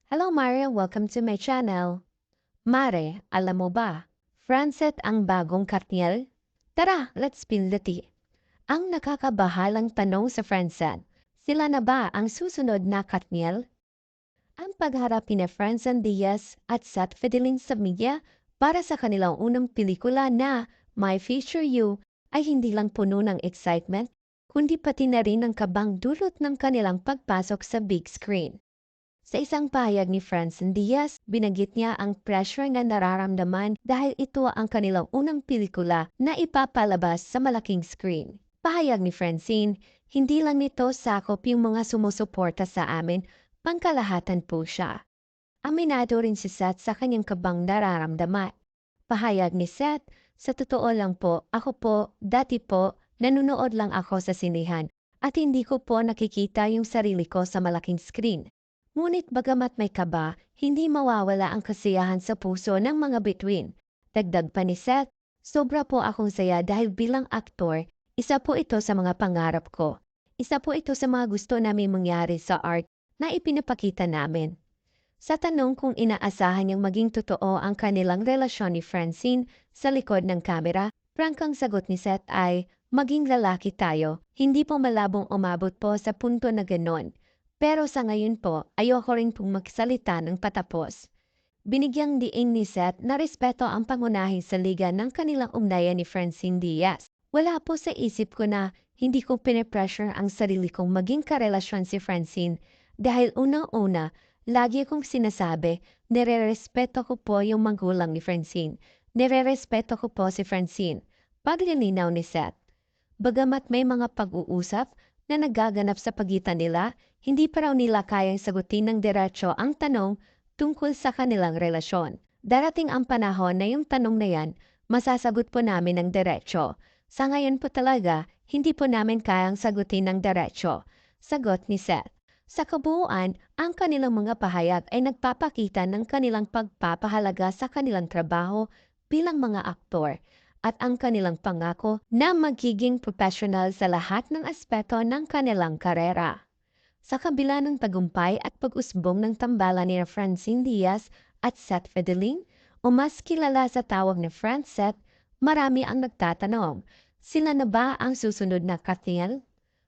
Hello Mare, welcome to my channel. Mare, alam mo ba, Francet ang bagong Katniel? Tara, let's spill the tea. Ang nakakabahalang tanong sa Francet, sila na ba ang susunod na Katniel? Ang pagharap ni Francen Diaz at Seth Fidelin sa media para sa kanilang unang pelikula na My Future You ay hindi lang puno ng excitement, kundi pati na rin ang kabang dulot ng kanilang pagpasok sa big screen. Sa isang pahayag ni Francine Diaz, binanggit niya ang pressure na nararamdaman dahil ito ang kanilang unang pelikula na ipapalabas sa malaking screen. Pahayag ni Francine, hindi lang nito sakop yung mga sumusuporta sa amin, pangkalahatan po siya. Aminado rin si Seth sa kanyang kabang nararamdaman. Pahayag ni Seth, sa totoo lang po, ako po, dati po, nanunood lang ako sa sinihan at hindi ko po nakikita yung sarili ko sa malaking screen. Ngunit bagamat may kaba, hindi mawawala ang kasiyahan sa puso ng mga bituin. Dagdag pa ni Seth, sobra po akong saya dahil bilang aktor, isa po ito sa mga pangarap ko. Isa po ito sa mga gusto namin mangyari sa art na ipinapakita namin. Sa tanong kung inaasahan niyang maging totoo ang kanilang relasyon ni Francine sa likod ng kamera, prangkang sagot ni Seth ay, maging lalaki tayo, hindi po malabong umabot po sa punto na ganon. Pero sa ngayon po, ayoko rin pong magsalita ng patapos. Binigyang diin ni Seth na respeto ang pangunahin sa liga ng kanilang ugnayan ni Francine Diaz. Wala po sa isip ko na hindi ko pinipressure ang sarili kong maging karelasyon si Francine dahil unang-una, lagi kong sinasabi, nire-respeto ko po yung magulang ni Francine. Nire-respeto ko po si Francine. Paglilinaw ni Seth. Bagamat may mga pag-uusap na nagaganap sa pagitan nila, hindi pa raw nila kayang sagutin ng diretso ang tanong tungkol sa kanilang relasyon. Darating ang panahon na yung tanong na yan, masasagot po namin ng diretso. Sa ngayon po talaga, hindi po namin kayang sagutin ng diretso. Sagot ni Seth. Sa kabuuan, ang kanilang mga pahayag ay nagpapakita ng kanilang pagpapahalaga sa kanilang trabaho bilang mga aktor at ang kanilang pangako na magiging professional sa lahat ng aspeto ng kanilang karera. Sa kabila ng tagumpay at pag-usbong ng tambalan ni Francine Diaz at Seth Fidelin, o mas kilala sa tawag na Francet, marami ang nagtatanong, sila na ba ang susunod na Katniel?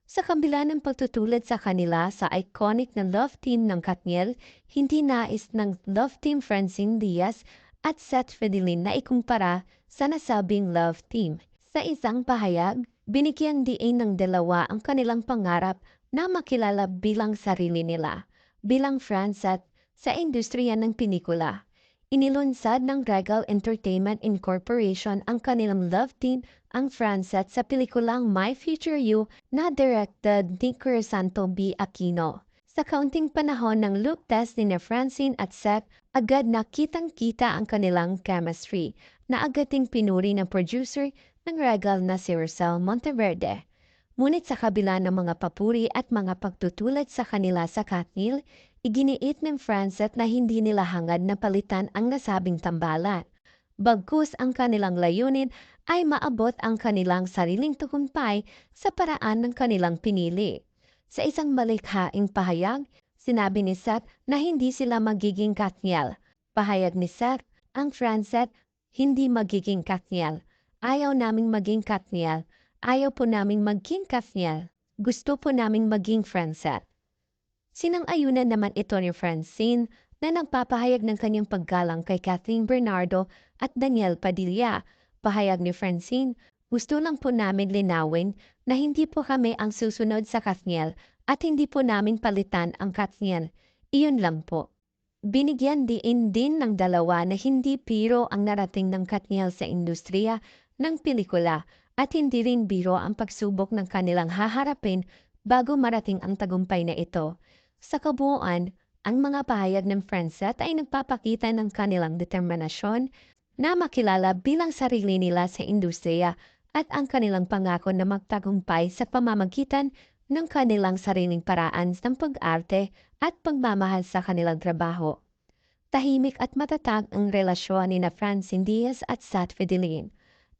Sa kabila ng pagtutulad sa kanila sa iconic na love team ng Katniel, hindi nais ng love team Francine Diaz at Seth Fidelin na ikumpara sa nasabing love team. Sa isang pahayag, binigyang diin ng dalawa ang kanilang pangarap na makilala bilang sarili nila, bilang Francet sa industriya ng pinikula. Inilunsad ng Regal Entertainment Incorporation ang kanilang love team, ang Francet sa pelikulang My Future You na directed ni Crisanto B. Aquino. Sa kaunting panahon ng look test ni Francine at Seth, agad nakitang-kita ang kanilang chemistry na agating pinuri ng producer ng Regal na si Rosel Monteverde. Ngunit sa kabila ng mga papuri at mga pagtutulad sa kanila sa Katniel, iginiit ng Francet na hindi nila hangad na palitan ang nasabing tambalan. Bagkus ang kanilang layunin ay maabot ang kanilang sariling tagumpay sa paraan ng kanilang pinili. Sa isang malikhaing pahayag, sinabi ni Seth na hindi sila magiging Katniel. Pahayag ni Seth, ang Francet, hindi magiging Katniel. Ayaw naming maging Katniel. Ayaw po naming maging Katniel. Gusto po naming maging Francet. Sinang-ayunan naman ito ni Francine na nagpapahayag ng kanyang paggalang kay Kathleen Bernardo at Daniel Padilla. Pahayag ni Francine, gusto lang po namin linawin na hindi po kami ang susunod sa Katniel at hindi po namin palitan ang Katniel. Iyon lang po. Binigyan din ng dalawa na hindi biro ang narating ng Katniel sa industriya ng pelikula at hindi rin biro ang pagsubok ng kanilang haharapin bago marating ang tagumpay na ito. Sa kabuuan, ang mga pahayag ng Francet ay nagpapakita ng kanilang determinasyon na makilala bilang sarili nila sa industriya at ang kanilang pangako na magtagumpay sa pamamagitan ng kanilang sariling paraan ng pag-arte at pagmamahal sa kanilang trabaho. Tahimik at matatag ang relasyon ni Francine Diaz at Seth Fidelin.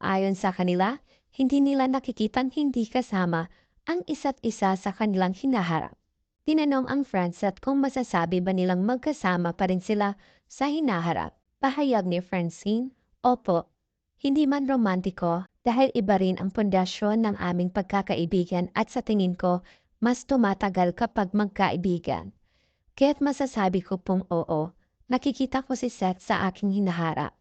Ayon sa kanila, hindi nila nakikitang hindi kasama ang isa't isa sa kanilang hinaharap. Tinanong ang Francet kung masasabi ba nilang magkasama pa rin sila sa hinaharap. Pahayag ni Francine, "Opo, hindi man romantiko dahil iba rin ang pundasyon ng aming pagkakaibigan at sa tingin ko, mas tumatagal kapag magkaibigan. Kaya't masasabi ko pong oo, nakikita ko si Seth sa aking hinaharap."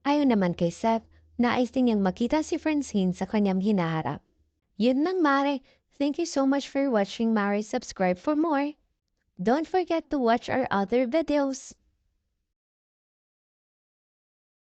Ayon naman kay Seth, nais din niyang makita si Francine sa kanyang hinaharap. Yun lang, Mare. Thank you so much for watching, Mare. Subscribe for more. Don't forget to watch our other videos.